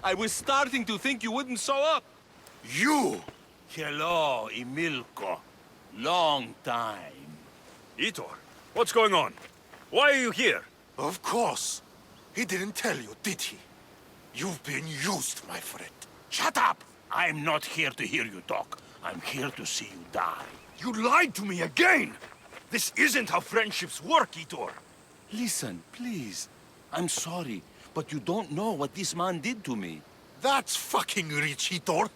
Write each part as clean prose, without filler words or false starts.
I was starting to think you wouldn't show up. You! Hello, Emilko. Long time. Itor, what's going on? Why are you here? Of course. He didn't tell you, did he? You've been used, my friend. Shut up! I'm not here to hear you talk. I'm here to see you die. You lied to me again! This isn't how friendships work, Itor. Listen, please. I'm sorry, but you don't know what this man did to me. That's fucking rich, Hitor.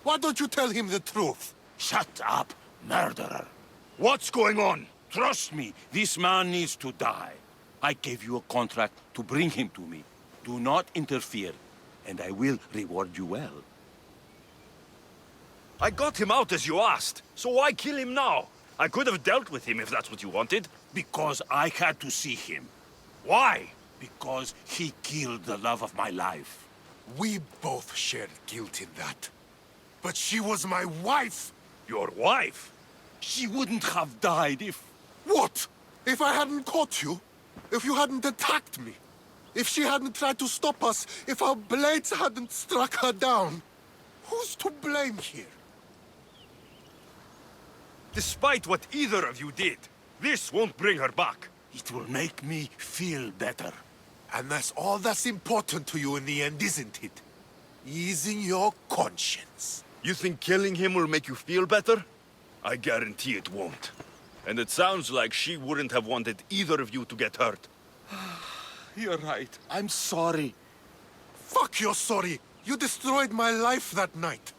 Why don't you tell him the truth? Shut up, murderer. What's going on? Trust me, this man needs to die. I gave you a contract to bring him to me. Do not interfere, and I will reward you well. I got him out as you asked, so why kill him now? I could have dealt with him if that's what you wanted. Because I had to see him. Why? Because he killed the love of my life. We both shared guilt in that. But she was my wife! Your wife? She wouldn't have died if... What? If I hadn't caught you? If you hadn't attacked me? If she hadn't tried to stop us? If our blades hadn't struck her down? Who's to blame here? Despite what either of you did, this won't bring her back. It will make me feel better. And that's all that's important to you in the end, isn't it? Easing your conscience. You think killing him will make you feel better? I guarantee it won't. And it sounds like she wouldn't have wanted either of you to get hurt. You're right. I'm sorry. Fuck you're sorry. You destroyed my life that night.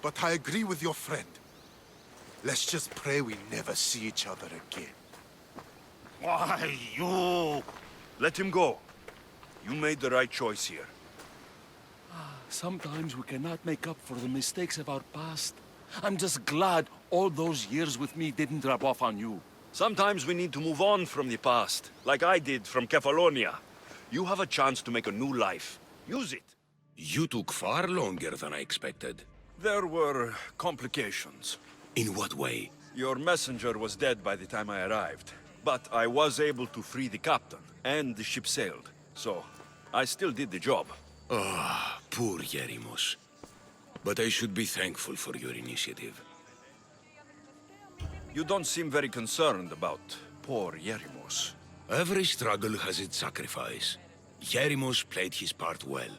But I agree with your friend. Let's just pray we never see each other again. Why, you... Let him go. You made the right choice here. Sometimes we cannot make up for the mistakes of our past. I'm just glad all those years with me didn't rub off on you. Sometimes we need to move on from the past, like I did from Kefalonia. You have a chance to make a new life. Use it. You took far longer than I expected. There were complications. In what way? Your messenger was dead by the time I arrived. But I was able to free the captain, and the ship sailed. So, I still did the job. Ah, poor Yerimos. But I should be thankful for your initiative. You don't seem very concerned about poor Yerimos. Every struggle has its sacrifice. Yerimos played his part well.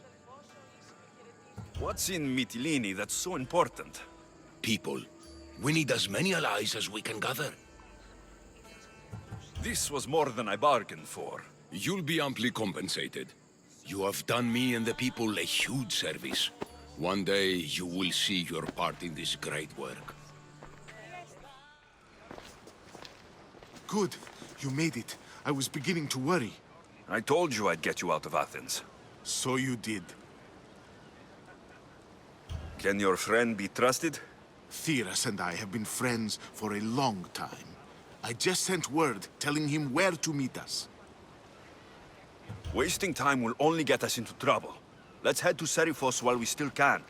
What's in Mytilene that's so important? People. We need as many allies as we can gather. This was more than I bargained for. You'll be amply compensated. You have done me and the people a huge service. One day, you will see your part in this great work. Good. You made it. I was beginning to worry. I told you I'd get you out of Athens. So you did. Can your friend be trusted? Theras and I have been friends for a long time. I just sent word telling him where to meet us. Wasting time will only get us into trouble. Let's head to Serifos while we still can.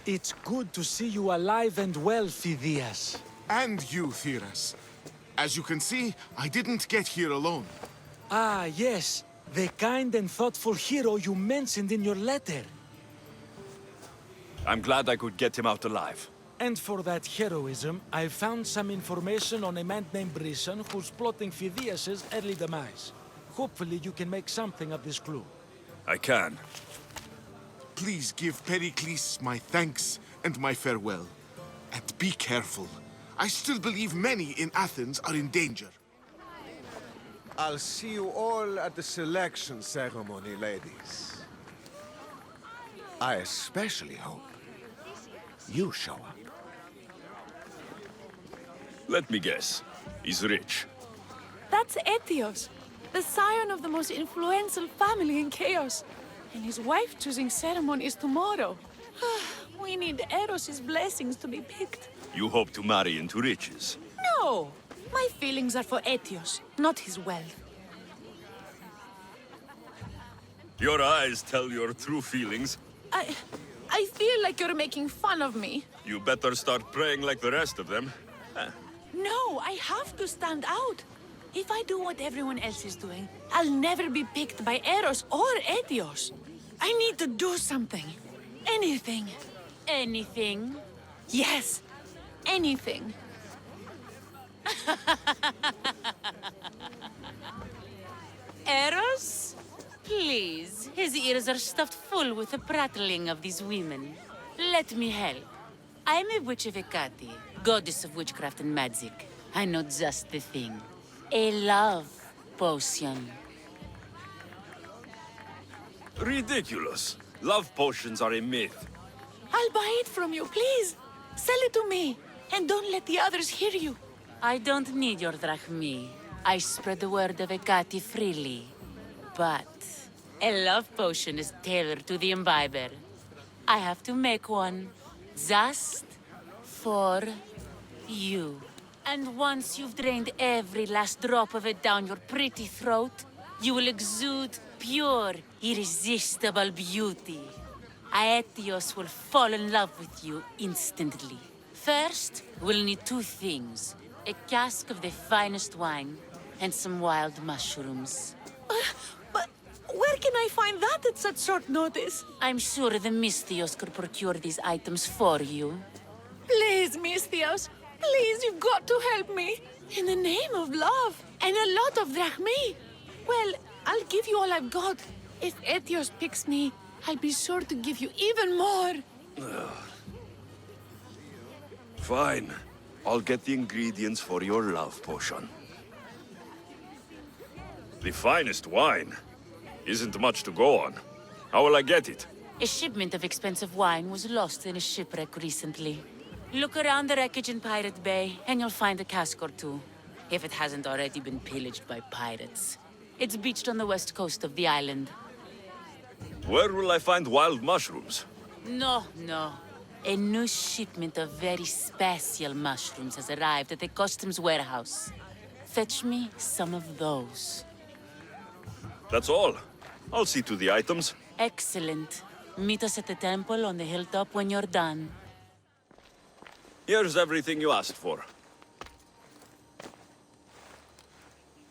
It's good to see you alive and well, Phidias. And you, Theras. As you can see, I didn't get here alone. Ah, yes. The kind and thoughtful hero you mentioned in your letter. I'm glad I could get him out alive. And for that heroism, I found some information on a man named Brisson who's plotting Phidias' early demise. Hopefully you can make something of this clue. I can. Please give Pericles my thanks and my farewell. And be careful. I still believe many in Athens are in danger. I'll see you all at the selection ceremony, ladies. I especially hope you show up. Let me guess. He's rich. That's Etios, the scion of the most influential family in Chaos. And his wife-choosing ceremony is tomorrow. We need Eros' blessings to be picked. You hope to marry into riches. No! My feelings are for Etios, not his wealth. Your eyes tell your true feelings. I feel like you're making fun of me. You better start praying like the rest of them. No, I have to stand out. If I do what everyone else is doing, I'll never be picked by Eros or Etios. I need to do something. Anything. Anything? Yes, anything. Eros? Please, his ears are stuffed full with the prattling of these women. Let me help. I'm a witch of Hecate, goddess of witchcraft and magic. I know just the thing. A love potion. Ridiculous. Love potions are a myth. I'll buy it from you, please. Sell it to me. And don't let the others hear you. I don't need your drachmi. I spread the word of Hecate freely. But a love potion is tailored to the imbiber. I have to make one just for you. And once you've drained every last drop of it down your pretty throat, you will exude pure, irresistible beauty. Aetios will fall in love with you instantly. First, we'll need two things. A cask of the finest wine and some wild mushrooms. But where can I find that at such short notice? I'm sure the Mystios could procure these items for you. Please, Mystios. Please, you've got to help me. In the name of love. And a lot of drachmi. Well, I'll give you all I've got. If Etios picks me, I'll be sure to give you even more. Fine. I'll get the ingredients for your love potion. The finest wine? Isn't much to go on. How will I get it? A shipment of expensive wine was lost in a shipwreck recently. Look around the wreckage in Pirate Bay, and you'll find a cask or two. If it hasn't already been pillaged by pirates. It's beached on the west coast of the island. Where will I find wild mushrooms? No. A new shipment of very special mushrooms has arrived at the customs warehouse. Fetch me some of those. That's all. I'll see to the items. Excellent. Meet us at the temple on the hilltop when you're done. Here's everything you asked for.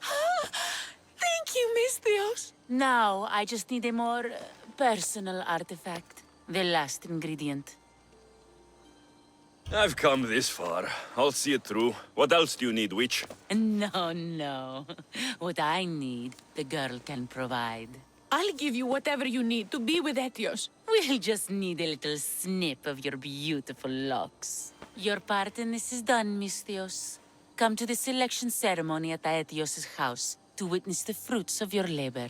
Thank you, Mystios. Now, I just need a more personal artifact. The last ingredient. I've come this far. I'll see it through. What else do you need, witch? No. What I need, the girl can provide. I'll give you whatever you need to be with Etios. We'll just need a little snip of your beautiful locks. Your part in this is done, Mystios. Come to the selection ceremony at Aetios' house to witness the fruits of your labor.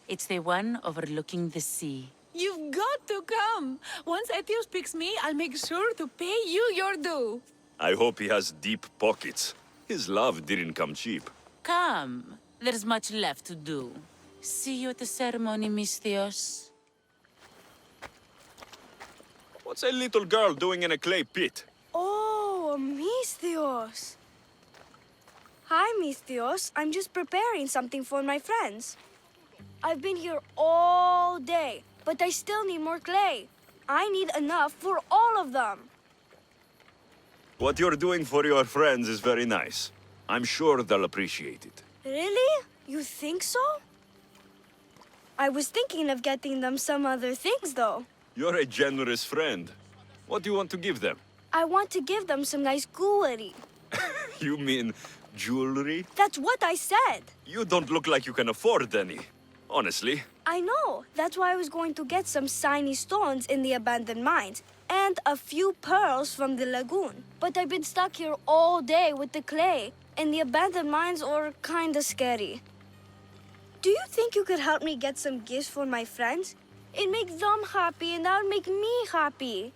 It's the one overlooking the sea. You've got to come. Once Etios picks me, I'll make sure to pay you your due. I hope he has deep pockets. His love didn't come cheap. Come. There's much left to do. See you at the ceremony, Mystios. What's a little girl doing in a clay pit? Oh, Mystios. Hi, Mystios. I'm just preparing something for my friends. I've been here all day, but I still need more clay. I need enough for all of them. What you're doing for your friends is very nice. I'm sure they'll appreciate it. Really? You think so? I was thinking of getting them some other things, though. You're a generous friend. What do you want to give them? I want to give them some nice jewelry. You mean jewelry? That's what I said. You don't look like you can afford any. Honestly. I know. That's why I was going to get some shiny stones in the abandoned mines and a few pearls from the lagoon. But I've been stuck here all day with the clay, and the abandoned mines are kinda scary. Do you think you could help me get some gifts for my friends? It makes them happy, and that'll make me happy.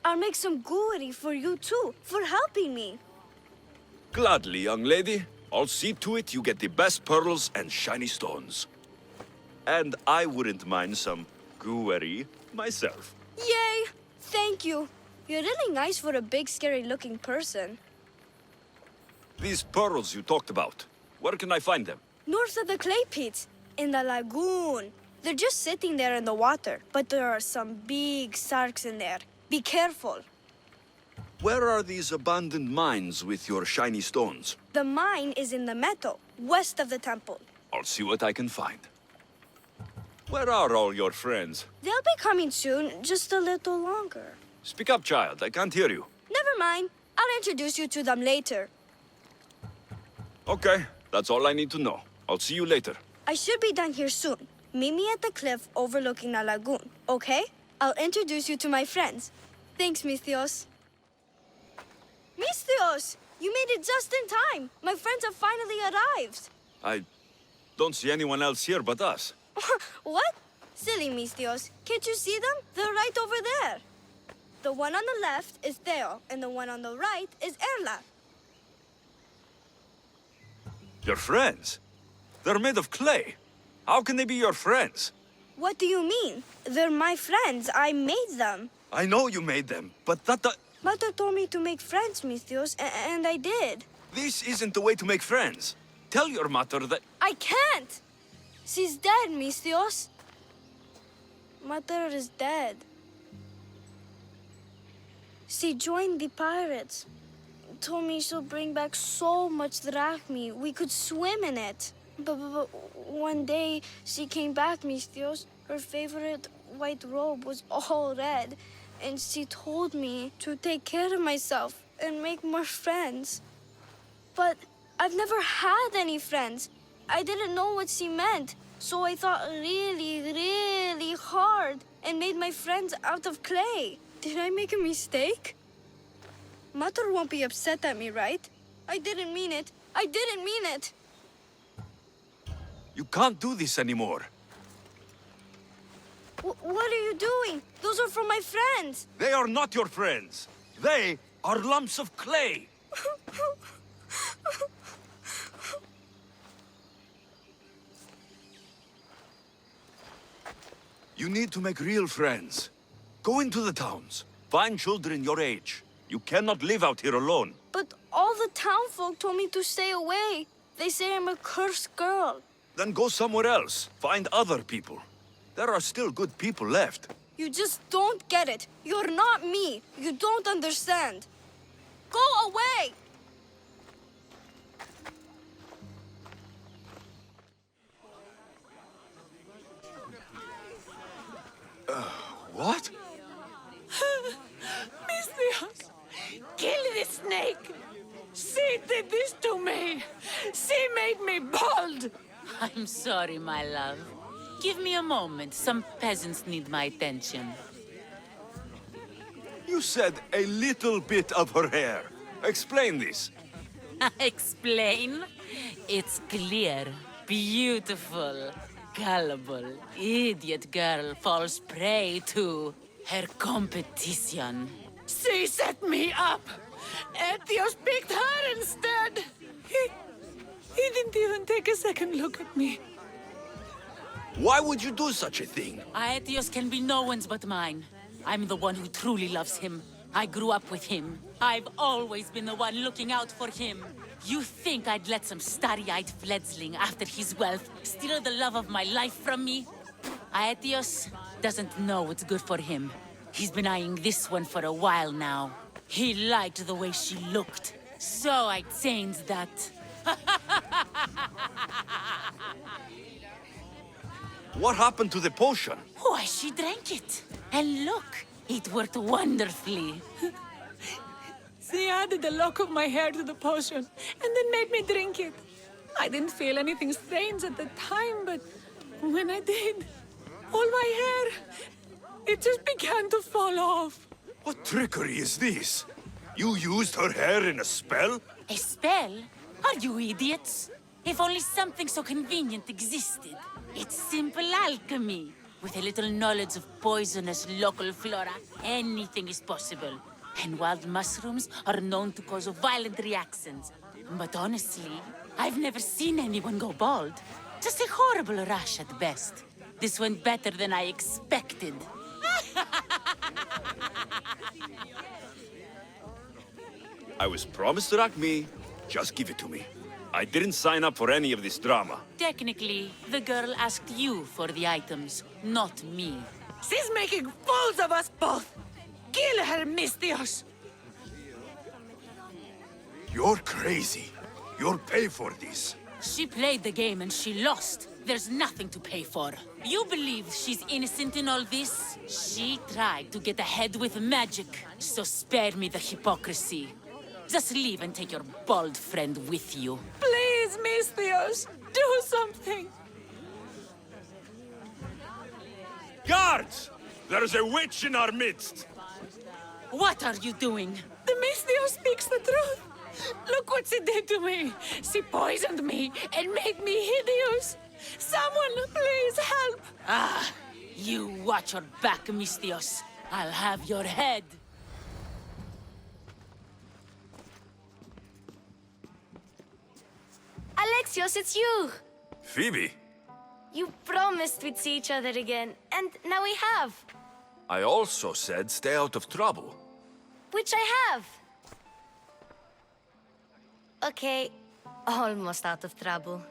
I'll make some jewelry for you too, for helping me. Gladly, young lady. I'll see to it you get the best pearls and shiny stones. And I wouldn't mind some jewelry myself. Yay! Thank you. You're really nice for a big, scary-looking person. These pearls you talked about, where can I find them? North of the clay pits, in the lagoon. They're just sitting there in the water, but there are some big sharks in there. Be careful. Where are these abandoned mines with your shiny stones? The mine is in the meadow, west of the temple. I'll see what I can find. Where are all your friends? They'll be coming soon, just a little longer. Speak up, child. I can't hear you. Never mind. I'll introduce you to them later. Okay, that's all I need to know. I'll see you later. I should be done here soon. Meet me at the cliff overlooking the lagoon, okay? I'll introduce you to my friends. Thanks, Misthios. Misthios! You made it just in time! My friends have finally arrived! I don't see anyone else here but us. What? Silly Misthios. Can't you see them? They're right over there. The one on the left is Theo, and the one on the right is Erla. Your friends? They're made of clay. How can they be your friends? What do you mean? They're my friends. I made them. I know you made them, but that... Mother told me to make friends, Misthios, and I did. This isn't the way to make friends. Tell your mother that... I can't! She's dead, Misthios. Mother is dead. She joined the pirates. Told me she'll bring back so much drachmi, we could swim in it. But one day, she came back, Misthios. Her favorite white robe was all red. And she told me to take care of myself and make more friends. But I've never had any friends. I didn't know what she meant. So I thought really, really hard and made my friends out of clay. Did I make a mistake? Mother won't be upset at me, right? I didn't mean it. I didn't mean it. You can't do this anymore. What are you doing? Those are from my friends. They are not your friends. They are lumps of clay. You need to make real friends. Go into the towns. Find children your age. You cannot live out here alone. But all the townfolk told me to stay away. They say I'm a cursed girl. Then go somewhere else. Find other people. There are still good people left. You just don't get it. You're not me. You don't understand. Go away! What? Misthios, kill the snake! She did this to me! She made me bald! I'm sorry, my love. Give me a moment. Some peasants need my attention. You said a little bit of her hair. Explain this. Explain? It's clear, beautiful, gullible, idiot girl falls prey to her competition. She set me up! Ethios picked her instead! He didn't even take a second look at me. Why would you do such a thing? Aetios can be no one's but mine. I'm the one who truly loves him. I grew up with him. I've always been the one looking out for him. You think I'd let some starry-eyed fledgling after his wealth steal the love of my life from me? Aetios doesn't know what's good for him. He's been eyeing this one for a while now. He liked the way she looked, so I changed that. What happened to the potion? Why, she drank it. And look, it worked wonderfully. She added a lock of my hair to the potion and then made me drink it. I didn't feel anything strange at the time, but when I did, all my hair, it just began to fall off. What trickery is this? You used her hair in a spell? A spell? Are you idiots? If only something so convenient existed. It's simple alchemy. With a little knowledge of poisonous local flora, anything is possible. And wild mushrooms are known to cause violent reactions. But honestly, I've never seen anyone go bald. Just a horrible rash at best. This went better than I expected. I was promised Rakmi. Just give it to me. I didn't sign up for any of this drama. Technically, the girl asked you for the items, not me. She's making fools of us both! Kill her, Mistios! You're crazy. You'll pay for this. She played the game and she lost. There's nothing to pay for. You believe she's innocent in all this? She tried to get ahead with magic, so spare me the hypocrisy. Just leave and take your bald friend with you. Please, Mistios, do something! Guards! There's a witch in our midst! What are you doing? The Mistios speaks the truth! Look what she did to me! She poisoned me and made me hideous! Someone, please help! Ah, you watch your back, Mistios. I'll have your head. Alexios, it's you! Phoebe, You promised we'd see each other again, and now we have. I also said stay out of trouble. Which I have. Okay, almost out of trouble.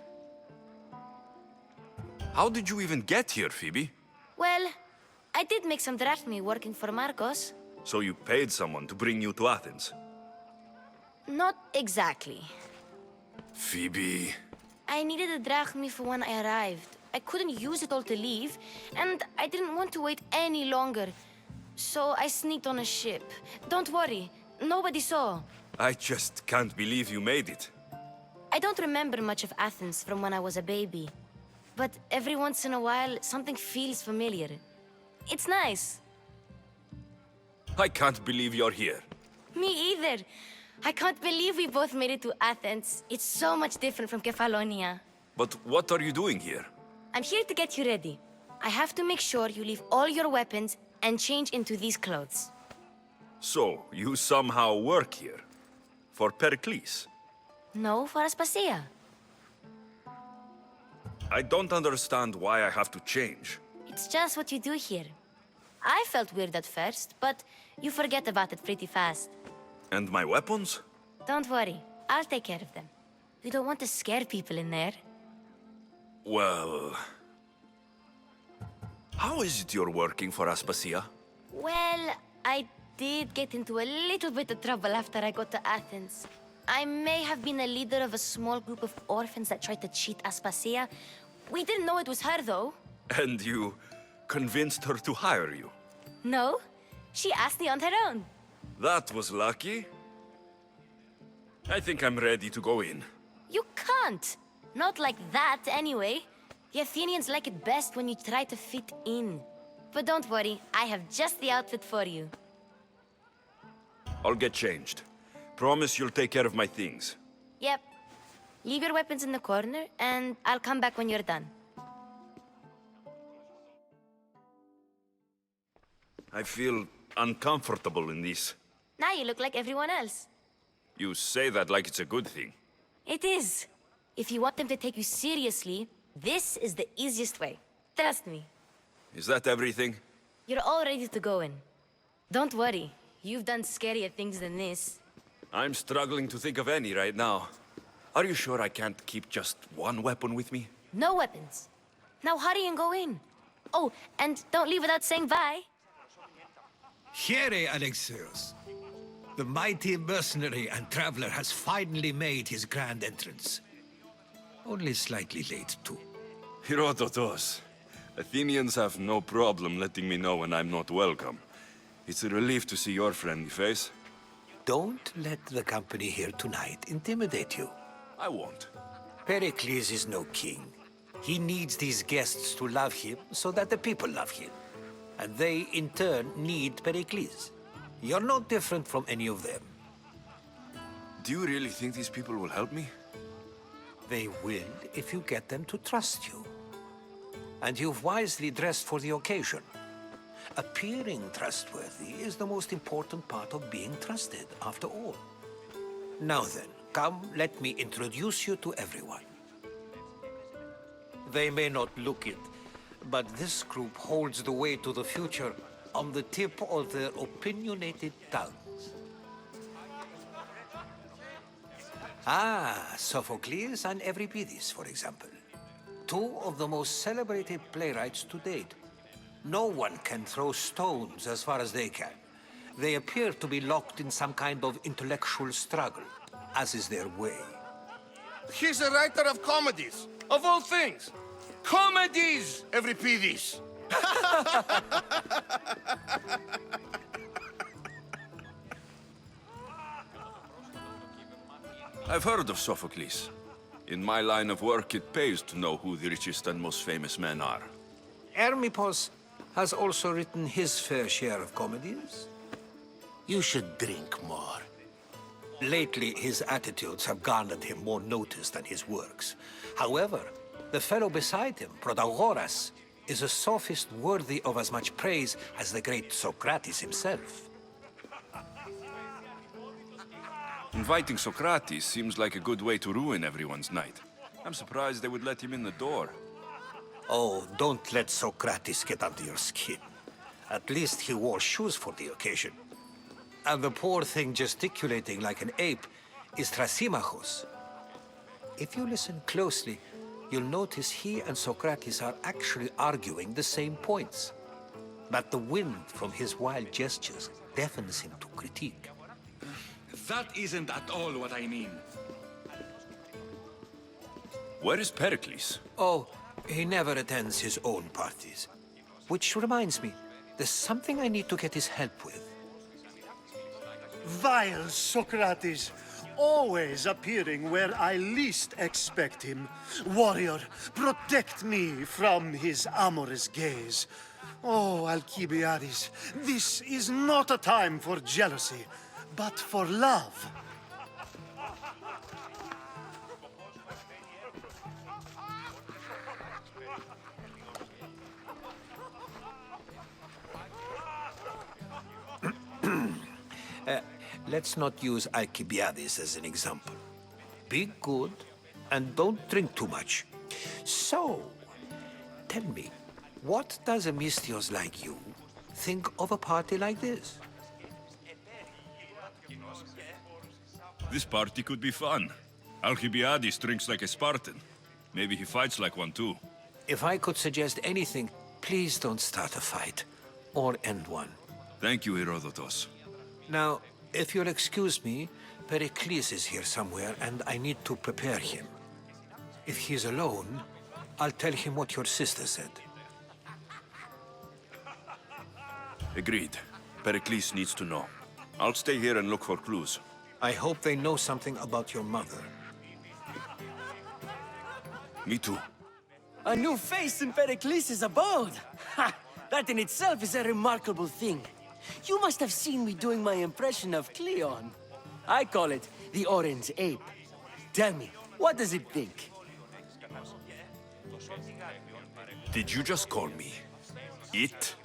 How did you even get here, Phoebe? Well, I did make some drachmi working for Marcos. So you paid someone to bring you to Athens? Not exactly. Phoebe... I needed a drachmi for when I arrived. I couldn't use it all to leave, and I didn't want to wait any longer. So I sneaked on a ship. Don't worry, nobody saw. I just can't believe you made it. I don't remember much of Athens from when I was a baby. But every once in a while, something feels familiar. It's nice. I can't believe you're here. Me either. I can't believe we both made it to Athens. It's so much different from Kefalonia. But what are you doing here? I'm here to get you ready. I have to make sure you leave all your weapons and change into these clothes. So, you somehow work here? For Pericles? No, for Aspasia. I don't understand why I have to change. It's just what you do here. I felt weird at first, but you forget about it pretty fast. And my weapons? Don't worry, I'll take care of them. You don't want to scare people in there. Well... How is it you're working for Aspasia? Well, I did get into a little bit of trouble after I got to Athens. I may have been a leader of a small group of orphans that tried to cheat Aspasia. We didn't know it was her, though. And you convinced her to hire you? No, she asked me on her own. That was lucky. I think I'm ready to go in. You can't. Not like that, anyway. The Athenians like it best when you try to fit in. But don't worry, I have just the outfit for you. I'll get changed. Promise you'll take care of my things. Yep. Leave your weapons in the corner, and I'll come back when you're done. I feel uncomfortable in this. Now you look like everyone else. You say that like it's a good thing. It is. If you want them to take you seriously, this is the easiest way. Trust me. Is that everything? You're all ready to go in. Don't worry. You've done scarier things than this. I'm struggling to think of any right now. Are you sure I can't keep just one weapon with me? No weapons. Now hurry and go in. Oh, and don't leave without saying bye. Here, Alexios. The mighty mercenary and traveler has finally made his grand entrance. Only slightly late, too. Herodotos. Athenians have no problem letting me know when I'm not welcome. It's a relief to see your friendly face. Don't let the company here tonight intimidate you. I won't. Pericles is no king. He needs these guests to love him so that the people love him. And they, in turn, need Pericles. You're no different from any of them. Do you really think these people will help me? They will if you get them to trust you. And you've wisely dressed for the occasion. Appearing trustworthy is the most important part of being trusted, after all. Now then, come, let me introduce you to everyone. They may not look it, but this group holds the way to the future on the tip of their opinionated tongues. Ah, Sophocles and Euripides, for example. Two of the most celebrated playwrights to date. No one can throw stones as far as they can. They appear to be locked in some kind of intellectual struggle, as is their way. He's a writer of comedies, of all things. Comedies, Euripides. I've heard of Sophocles. In my line of work, it pays to know who the richest and most famous men are. Hermippos has also written his fair share of comedies. You should drink more. Lately, his attitudes have garnered him more notice than his works. However, the fellow beside him, Protagoras, is a sophist worthy of as much praise as the great Socrates himself. Inviting Socrates seems like a good way to ruin everyone's night. I'm surprised they would let him in the door. Oh, don't let Socrates get under your skin. At least he wore shoes for the occasion. And the poor thing gesticulating like an ape is Thrasymachos. If you listen closely, you'll notice he and Socrates are actually arguing the same points. But the wind from his wild gestures deafens him to critique. That isn't at all what I mean. Where is Pericles? Oh, he never attends his own parties. Which reminds me, there's something I need to get his help with. Vile Socrates, always appearing where I least expect him. Warrior, protect me from his amorous gaze. Oh, Alcibiades, this is not a time for jealousy, but for love. Let's not use Alcibiades as an example. Be good and don't drink too much. So, tell me, what does a Misthios like you think of a party like this? This party could be fun. Alcibiades drinks like a Spartan. Maybe he fights like one too. If I could suggest anything, please don't start a fight or end one. Thank you, Herodotus. Now, if you'll excuse me, Pericles is here somewhere and I need to prepare him. If he's alone, I'll tell him what your sister said. Agreed. Pericles needs to know. I'll stay here and look for clues. I hope they know something about your mother. Me too. A new face in Pericles' abode! Ha! That in itself is a remarkable thing. You must have seen me doing my impression of Cleon. I call it the Orange Ape. Tell me, what does it think? Did you just call me it?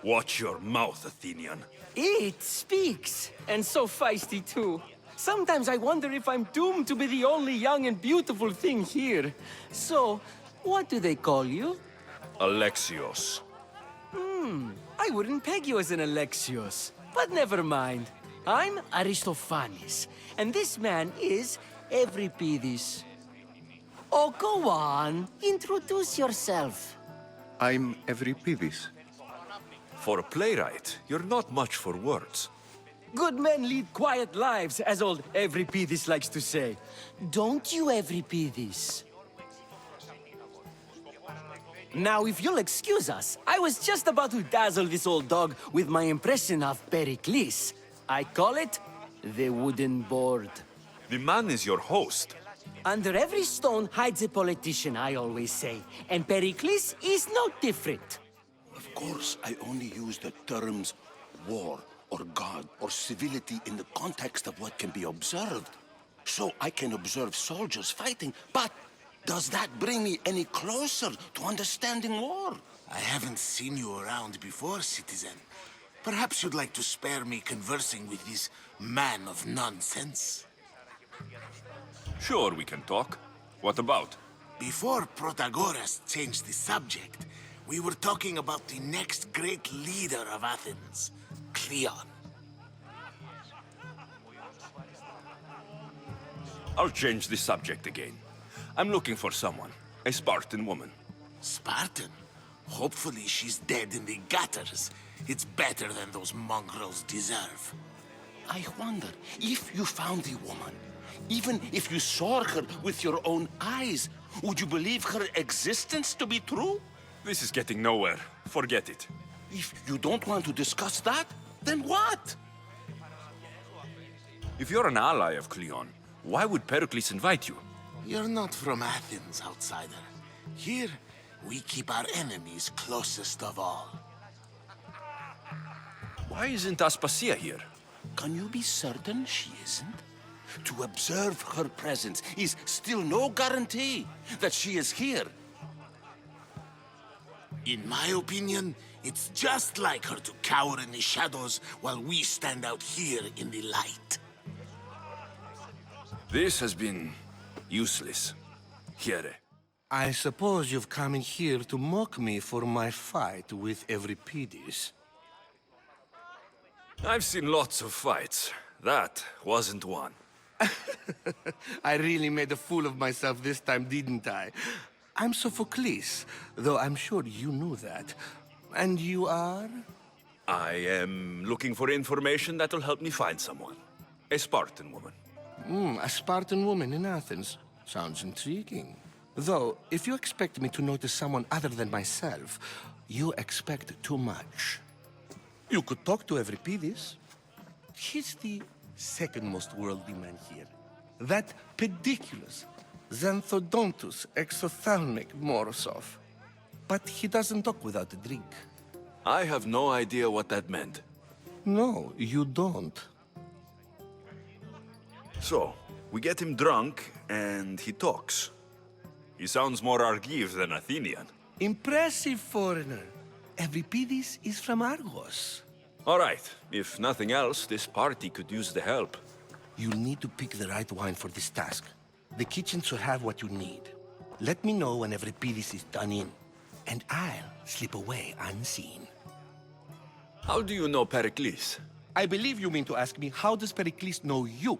Watch your mouth, Athenian. It speaks, and so feisty too. Sometimes I wonder if I'm doomed to be the only young and beautiful thing here. So, what do they call you? Alexios. I wouldn't peg you as an Alexios, but never mind. I'm Aristophanes, and this man is Euripides. Oh, go on. Introduce yourself. I'm Euripides. For a playwright, you're not much for words. Good men lead quiet lives, as old Euripides likes to say. Don't you, Euripides? Now, if you'll excuse us, I was just about to dazzle this old dog with my impression of Pericles. I call it the wooden board. The man is your host. Under every stone hides a politician, I always say. And Pericles is no different. Of course, I only use the terms war or God or civility in the context of what can be observed. So I can observe soldiers fighting, but does that bring me any closer to understanding war? I haven't seen you around before, citizen. Perhaps you'd like to spare me conversing with this man of nonsense? Sure, we can talk. What about? Before Protagoras changed the subject, we were talking about the next great leader of Athens, Cleon. I'll change the subject again. I'm looking for someone. A Spartan woman. Spartan? Hopefully she's dead in the gutters. It's better than those mongrels deserve. I wonder if you found the woman, even if you saw her with your own eyes, would you believe her existence to be true? This is getting nowhere. Forget it. If you don't want to discuss that, then what? If you're an ally of Cleon, why would Pericles invite you? You're not from Athens, outsider. Here, we keep our enemies closest of all. Why isn't Aspasia here? Can you be certain she isn't? To observe her presence is still no guarantee that she is here. In my opinion, it's just like her to cower in the shadows while we stand out here in the light. This has been useless. Here. I suppose you've come in here to mock me for my fight with Euripides. I've seen lots of fights. That wasn't one. I really made a fool of myself this time, didn't I? I'm Sophocles, though I'm sure you knew that. And you are? I am looking for information that'll help me find someone. A Spartan woman. A Spartan woman in Athens. Sounds intriguing. Though, if you expect me to notice someone other than myself, you expect too much. You could talk to Euripides. He's the second most worldly man here. That pediculous, xanthodontus exophthalmic Morosov. But he doesn't talk without a drink. I have no idea what that meant. No, you don't. So, we get him drunk, and he talks. He sounds more Argive than Athenian. Impressive, foreigner. Euripides is from Argos. All right. If nothing else, this party could use the help. You'll need to pick the right wine for this task. The kitchen should have what you need. Let me know when Euripides is done in, and I'll slip away unseen. How do you know Pericles? I believe you mean to ask me, how does Pericles know you?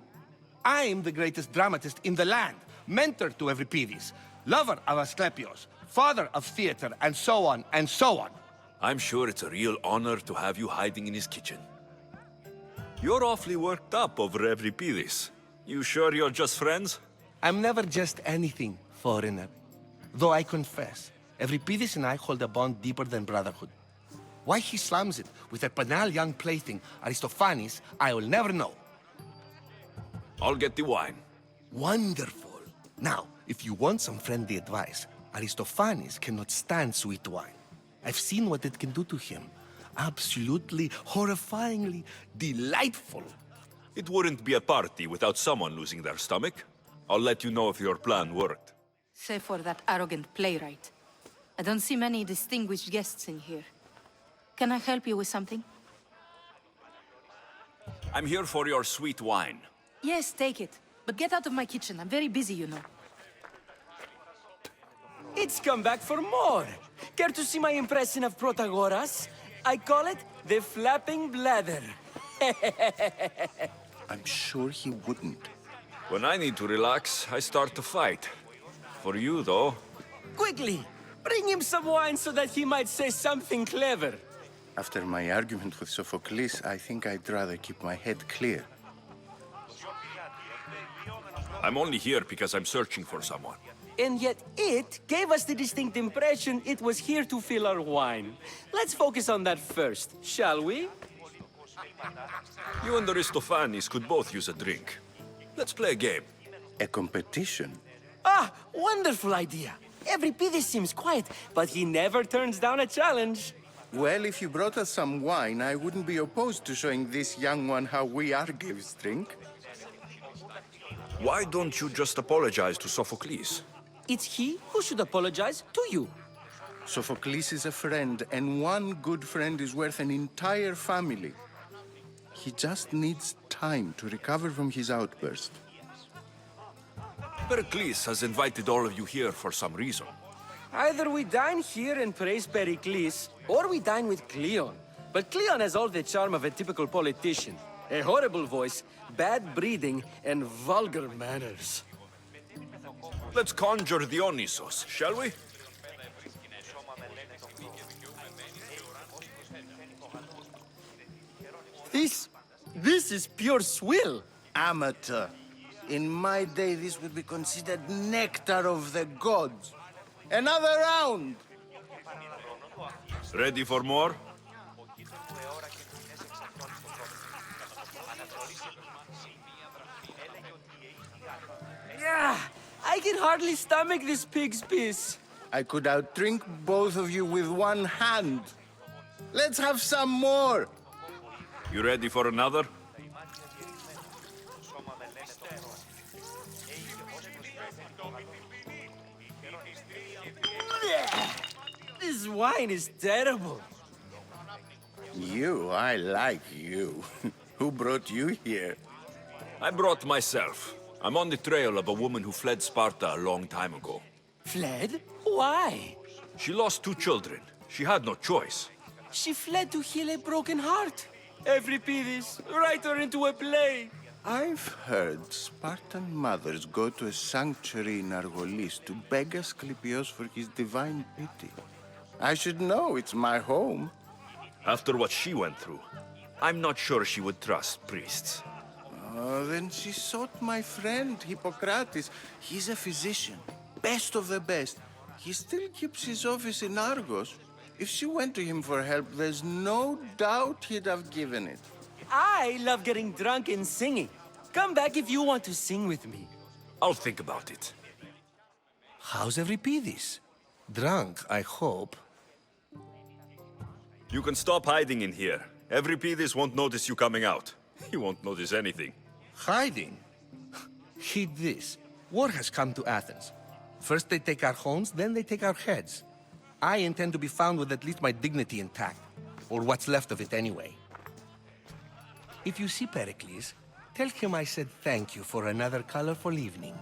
I'm the greatest dramatist in the land, mentor to Euripides, lover of Asclepios, father of theater, and so on, and so on. I'm sure it's a real honor to have you hiding in his kitchen. You're awfully worked up over Euripides. You sure you're just friends? I'm never just anything, foreigner. Though I confess, Euripides and I hold a bond deeper than brotherhood. Why he slams it with a banal young plaything, Aristophanes, I will never know. I'll get the wine. Wonderful. Now, if you want some friendly advice, Aristophanes cannot stand sweet wine. I've seen what it can do to him. Absolutely, horrifyingly delightful. It wouldn't be a party without someone losing their stomach. I'll let you know if your plan worked. Save for that arrogant playwright. I don't see many distinguished guests in here. Can I help you with something? I'm here for your sweet wine. Yes, take it. But get out of my kitchen. I'm very busy, you know. It's come back for more. Care to see my impression of Protagoras? I call it the flapping bladder. I'm sure he wouldn't. When I need to relax, I start to fight. For you, though. Quickly, bring him some wine so that he might say something clever. After my argument with Sophocles, I think I'd rather keep my head clear. I'm only here because I'm searching for someone. And yet it gave us the distinct impression it was here to fill our wine. Let's focus on that first, shall we? You and Aristophanes could both use a drink. Let's play a game. A competition? Ah, wonderful idea. Euripides seems quiet, but he never turns down a challenge. Well, if you brought us some wine, I wouldn't be opposed to showing this young one how we Argives drink. Why don't you just apologize to Sophocles? It's he who should apologize to you. Sophocles is a friend, and one good friend is worth an entire family. He just needs time to recover from his outburst. Pericles has invited all of you here for some reason. Either we dine here and praise Pericles, or we dine with Cleon. But Cleon has all the charm of a typical politician. A horrible voice, bad breeding, and vulgar manners. Let's conjure Dionysos, shall we? This is pure swill. Amateur. In my day, this would be considered nectar of the gods. Another round! Ready for more? Yeah, I can hardly stomach this pig's piss. I could outdrink both of you with one hand. Let's have some more! You ready for another? This wine is terrible. I like you. Who brought you here? I brought myself. I'm on the trail of a woman who fled Sparta a long time ago. Fled? Why? She lost 2 children. She had no choice. She fled to heal a broken heart. Euripides, write her into a play. I've heard Spartan mothers go to a sanctuary in Argolis to beg Asclepios for his divine pity. I should know, it's my home. After what she went through, I'm not sure she would trust priests. Oh, then she sought my friend, Hippocrates. He's a physician, best of the best. He still keeps his office in Argos. If she went to him for help, there's no doubt he'd have given it. I love getting drunk and singing. Come back if you want to sing with me. I'll think about it. How's Euripides? Drunk, I hope. You can stop hiding in here. Euripides won't notice you coming out. He won't notice anything. Hiding? Heed this. War has come to Athens. First they take our homes, then they take our heads. I intend to be found with at least my dignity intact. Or what's left of it anyway. If you see Pericles, tell him I said thank you for another colorful evening.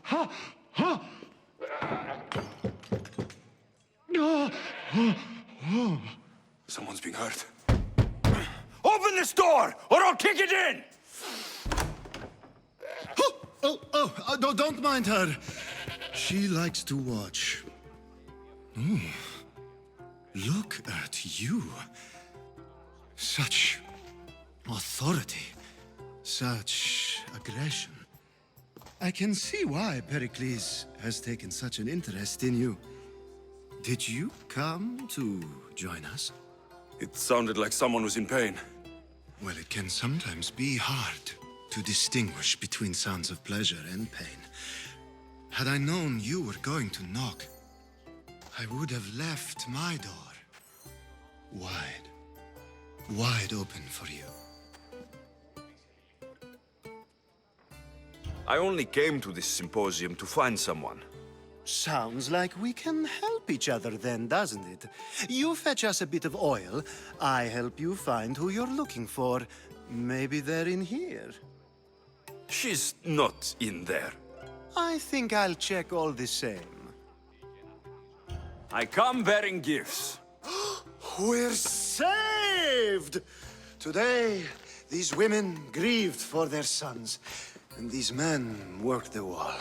Ha! Ha! Someone's being hurt. Open this door, or I'll kick it in! Don't mind her. She likes to watch. Look at you. Such authority. Such aggression. I can see why Pericles has taken such an interest in you. Did you come to join us? It sounded like someone was in pain. Well, it can sometimes be hard to distinguish between sounds of pleasure and pain. Had I known you were going to knock, I would have left my door wide open for you. I only came to this symposium to find someone. Sounds like we can help each other then, doesn't it? You fetch us a bit of oil, I help you find who you're looking for. Maybe they're in here. She's not in there. I think I'll check all the same. I come bearing gifts. We're saved! Today, these women grieved for their sons, and these men worked the wall.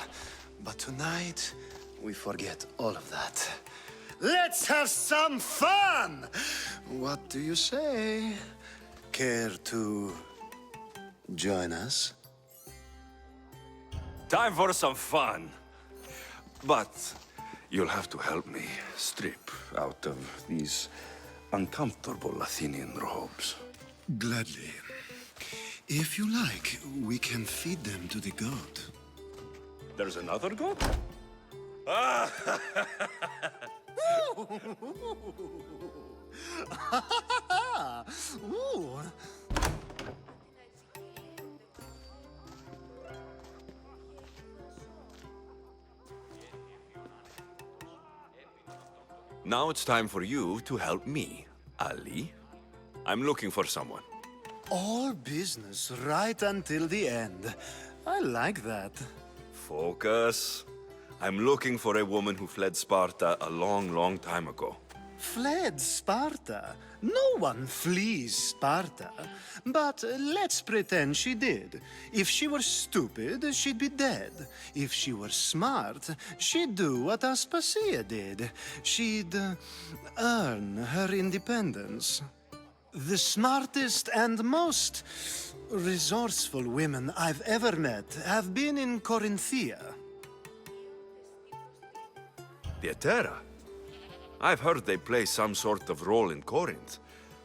But tonight, we forget all of that. Let's have some fun! What do you say? Care to join us? Time for some fun. But you'll have to help me strip out of these uncomfortable Athenian robes. Gladly. If you like, we can feed them to the goat. There's another goat? Ooh. Now it's time for you to help me, Ali. I'm looking for someone. All business right until the end. I like that. Focus. I'm looking for a woman who fled Sparta a long, long time ago. fled Sparta. No one flees Sparta. But let's pretend she did. If she were stupid, she'd be dead. If she were smart, she'd do what Aspasia did. She'd earn her independence. The smartest and most resourceful women I've ever met have been in Corinthia. The Etera? I've heard they play some sort of role in Corinth,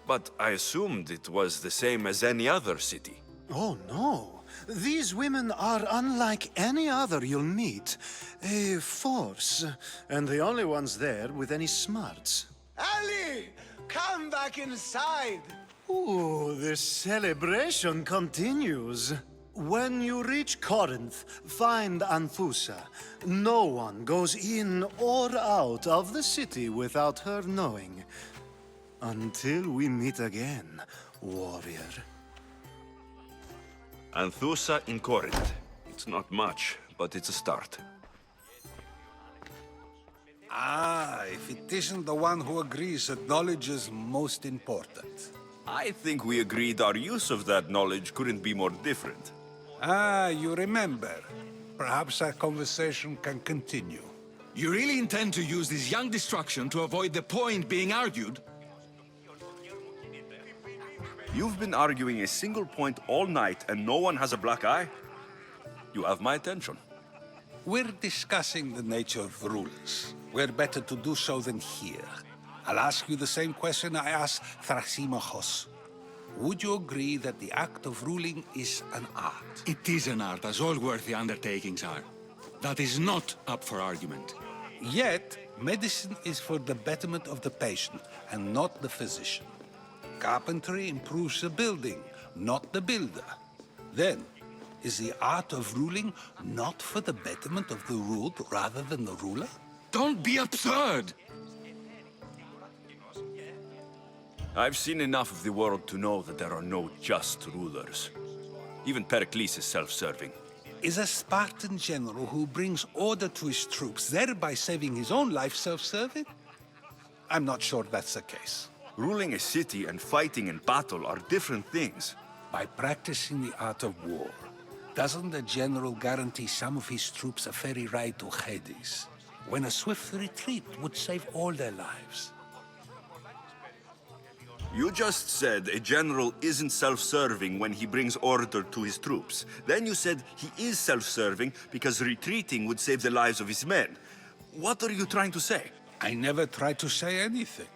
but I assumed it was the same as any other city. Oh, no. These women are unlike any other you'll meet. A force, and the only ones there with any smarts. Ali! Come back inside! Ooh, the celebration continues. When you reach Corinth, find Anthusa. No one goes in or out of the city without her knowing. Until we meet again, warrior. Anthusa in Corinth. It's not much, but it's a start. Ah, if it isn't the one who agrees that knowledge is most important. I think we agreed our use of that knowledge couldn't be more different. Ah, you remember. Perhaps our conversation can continue. You really intend to use this young destruction to avoid the point being argued? You've been arguing a single point all night and no one has a black eye? You have my attention. We're discussing the nature of rules. Where better to do so than here? I'll ask you the same question I asked Thrasymachos. Would you agree that the act of ruling is an art? It is an art, as all worthy undertakings are. That is not up for argument. Yet, medicine is for the betterment of the patient, and not the physician. Carpentry improves the building, not the builder. Then, is the art of ruling not for the betterment of the ruled rather than the ruler? Don't be absurd! I've seen enough of the world to know that there are no just rulers. Even Pericles is self-serving. Is a Spartan general who brings order to his troops, thereby saving his own life, self-serving? I'm not sure that's the case. Ruling a city and fighting in battle are different things. By practicing the art of war, doesn't the general guarantee some of his troops a ferry ride to Hades, when a swift retreat would save all their lives? You just said a general isn't self-serving when he brings order to his troops. Then you said he is self-serving because retreating would save the lives of his men. What are you trying to say? I never tried to say anything.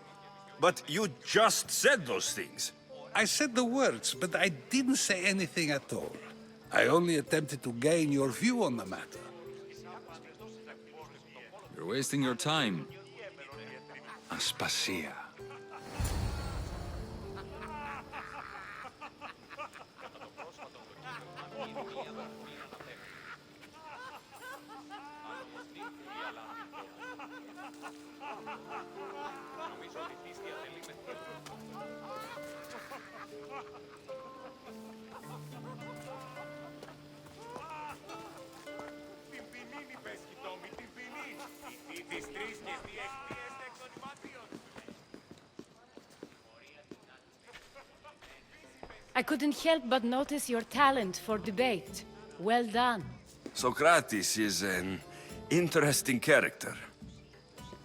But you just said those things. I said the words, but I didn't say anything at all. I only attempted to gain your view on the matter. You're wasting your time. Aspasia. I couldn't help but notice your talent for debate. Well done. Socrates is an interesting character.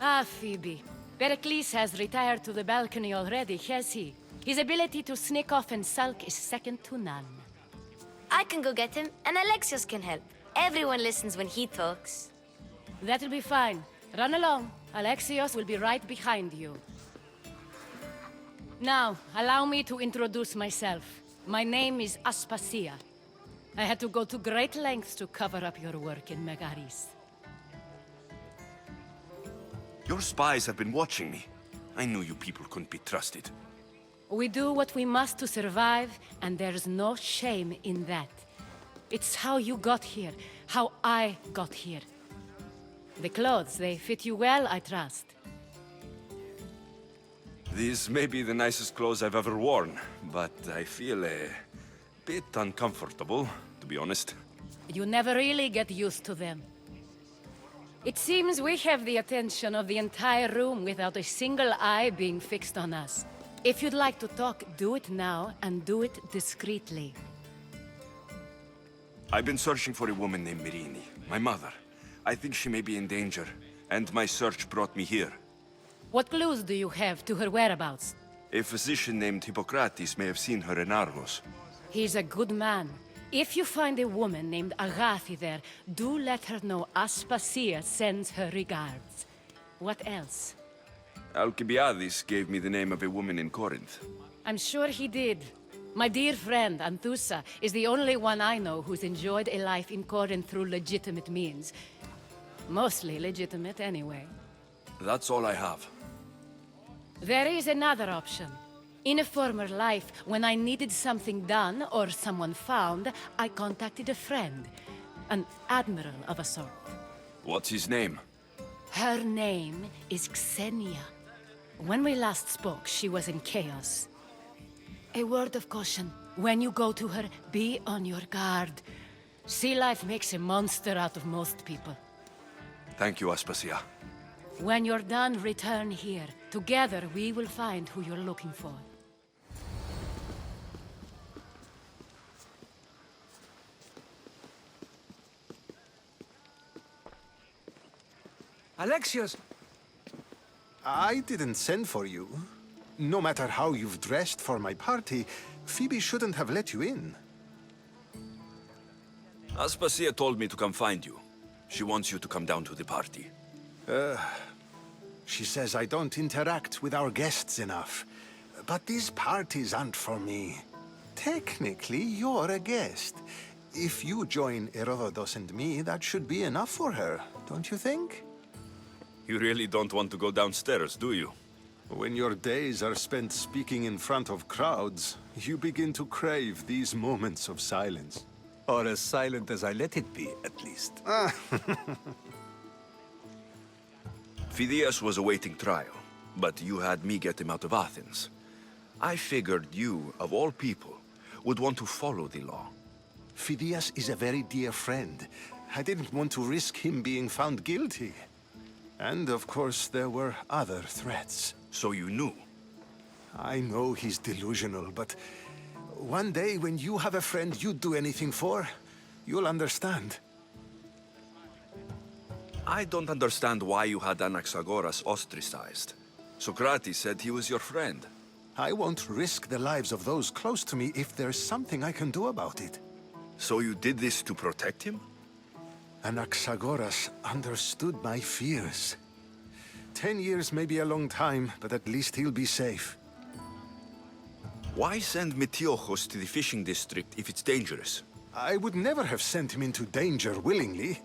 Ah, Phoebe. Pericles has retired to the balcony already, has he? His ability to sneak off and sulk is second to none. I can go get him, and Alexios can help. Everyone listens when he talks. That'll be fine. Run along. Alexios will be right behind you. Now, allow me to introduce myself. My name is Aspasia. I had to go to great lengths to cover up your work in Megaris. Your spies have been watching me. I knew you people couldn't be trusted. We do what we must to survive, and there's no shame in that. It's how you got here, how I got here. The clothes, they fit you well, I trust. These may be the nicest clothes I've ever worn, but I feel a bit uncomfortable, to be honest. You never really get used to them. It seems we have the attention of the entire room without a single eye being fixed on us. If you'd like to talk, do it now, and do it discreetly. I've been searching for a woman named Mirini, my mother. I think she may be in danger, and my search brought me here. What clues do you have to her whereabouts? A physician named Hippocrates may have seen her in Argos. He's a good man. If you find a woman named Agathi there, do let her know Aspasia sends her regards. What else? Alcibiades gave me the name of a woman in Corinth. I'm sure he did. My dear friend, Anthusa, is the only one I know who's enjoyed a life in Corinth through legitimate means. Mostly legitimate, anyway. That's all I have. There is another option. In a former life, when I needed something done or someone found, I contacted a friend. An admiral of a sort. What's his name? Her name is Xenia. When we last spoke, she was in chaos. A word of caution. When you go to her, be on your guard. Sea life makes a monster out of most people. Thank you, Aspasia. When you're done, return here. Together, we will find who you're looking for. Alexios! I didn't send for you. No matter how you've dressed for my party, Phoebe shouldn't have let you in. Aspasia told me to come find you. She wants you to come down to the party. She says I don't interact with our guests enough. But these parties aren't for me. Technically, you're a guest. If you join Herodotus and me, that should be enough for her, don't you think? You really don't want to go downstairs, do you? When your days are spent speaking in front of crowds, you begin to crave these moments of silence. Or as silent as I let it be, at least. Phidias was awaiting trial, but you had me get him out of Athens. I figured you, of all people, would want to follow the law. Phidias is a very dear friend. I didn't want to risk him being found guilty. And of course, there were other threats. So you knew? I know he's delusional, but one day when you have a friend you'd do anything for, you'll understand. I don't understand why you had Anaxagoras ostracized. Socrates said he was your friend. I won't risk the lives of those close to me if there's something I can do about it. So you did this to protect him? Anaxagoras understood my fears. 10 years may be a long time, but at least he'll be safe. Why send Metiochos to the fishing district if it's dangerous? I would never have sent him into danger willingly.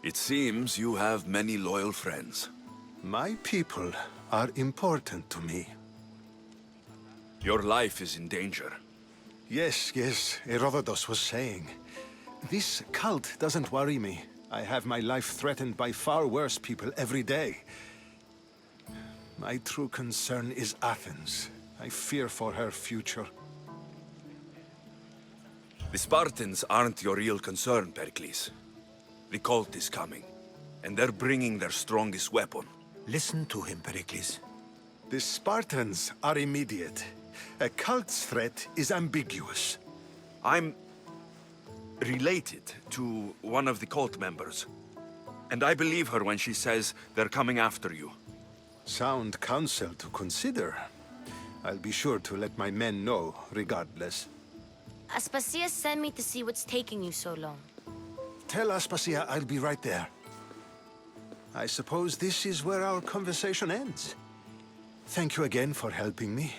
It seems you have many loyal friends. My people are important to me. Your life is in danger. Yes, Herodotus was saying. This cult doesn't worry me. I have my life threatened by far worse people every day. My true concern is Athens. I fear for her future. The Spartans aren't your real concern, Pericles. The cult is coming, and they're bringing their strongest weapon. Listen to him, Pericles. The Spartans are immediate. A cult's threat is ambiguous. I'm related to one of the cult members. And I believe her when she says they're coming after you. Sound counsel to consider. I'll be sure to let my men know, regardless. Aspasia sent me to see what's taking you so long. Tell Aspasia I'll be right there. I suppose this is where our conversation ends. Thank you again for helping me.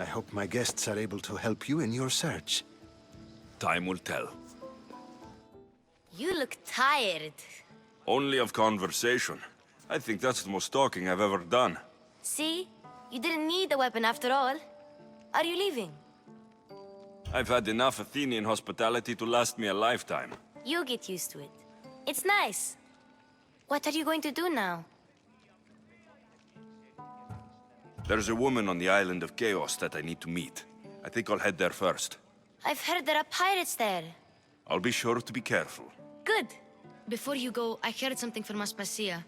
I hope my guests are able to help you in your search. Time will tell. You look tired. Only of conversation. I think that's the most talking I've ever done. See? You didn't need the weapon after all. Are you leaving? I've had enough Athenian hospitality to last me a lifetime. You'll get used to it. It's nice. What are you going to do now? There's a woman on the island of Chaos that I need to meet. I think I'll head there first. I've heard there are pirates there. I'll be sure to be careful. Good. Before you go, I heard something from Aspasia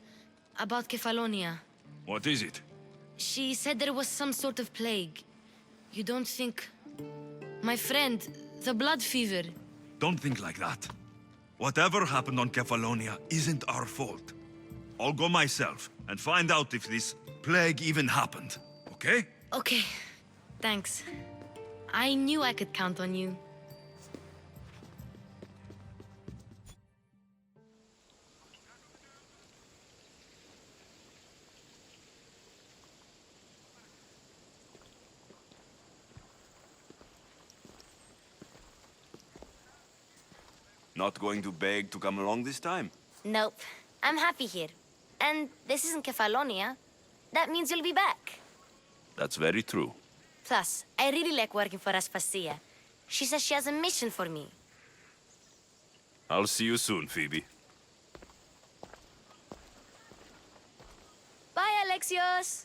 about Kefalonia. What is it? She said there was some sort of plague. You don't think... My friend, the blood fever. Don't think like that. Whatever happened on Kefalonia isn't our fault. I'll go myself and find out if this plague even happened, okay? Okay, thanks. I knew I could count on you. Not going to beg to come along this time? Nope. I'm happy here. And this isn't Kefalonia. That means you'll be back. That's very true. Plus, I really like working for Aspasia. She says she has a mission for me. I'll see you soon, Phoebe. Bye, Alexios!